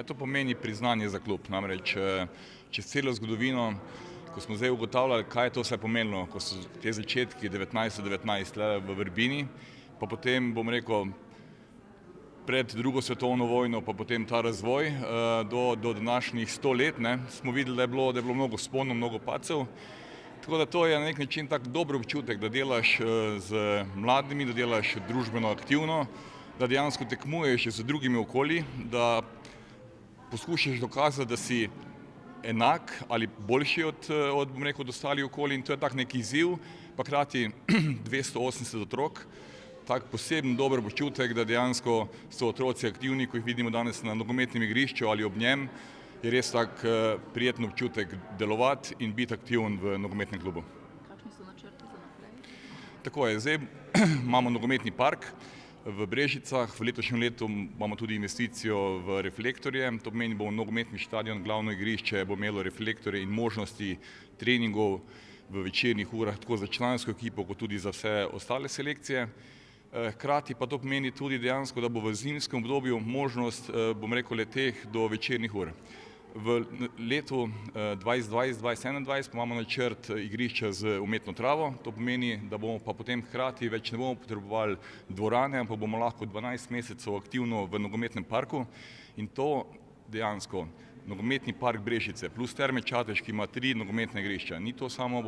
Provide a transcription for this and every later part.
To pomeni priznanje za klub. Namreč čez celo zgodovino, ko smo zdaj ugotavljali, kaj je to vse pomenilo, ko so te začetki 1919 v Vrbini, pa potem, pred drugo svetovno vojno, pa potem ta razvoj do današnjih 100 let, smo videli, da je bilo mnogo vzponov, mnogo padcev. Tako da to je na nek način tak dober občutek, da delaš z mladimi, da delaš družbeno aktivno, da dejansko tekmuješ z drugimi okolji, da poskušaš dokazati, da si enak ali boljši od ostalih okolij, in to je tak nek izziv, pa hkrati 280 otrok, tak poseben dober občutek, da dejansko so otroci aktivni, ko jih vidimo danes na nogometnem igrišču ali ob njem, je res tak prijeten občutek delovati in biti aktiven v nogometnem klubu. Kakšni so načrti za naprej? Tako je, zdaj imamo nogometni park v Brežicah, v letošnjem letu imamo tudi investicijo v reflektorje, to pomeni, bo nogometni štadion, glavno igrišče bo imelo reflektorje in možnosti treningov v večernih urah, tako za člansko ekipo, kot tudi za vse ostale selekcije. Hkrati pa to pomeni tudi dejansko, da bo v zimskem obdobju možnost, le-teh do večernih ur. V letu 2020-2021 imamo načrt igrišča z umetno travo, to pomeni, da bomo pa potem hkrati več ne bomo potrebovali dvorane, ampak bomo lahko 12 mesecev aktivno v nogometnem parku, in to dejansko nogometni park Brežice plus Terme Čatež, ki ima 3 nogometna igrišča. Ni to samo,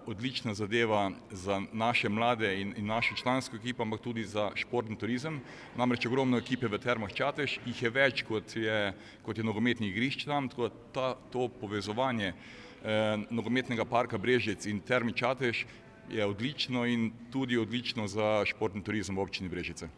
odlična zadeva za naše mlade in našo člansko ekipo, ampak tudi za športni turizem. Namreč ogromno ekipe v Termah Čatež, jih je več, kot je nogometnih igrišč tam, tako da to povezovanje nogometnega parka Brežic in Terme Čatež je odlično in tudi odlično za športni turizem v občini Brežice.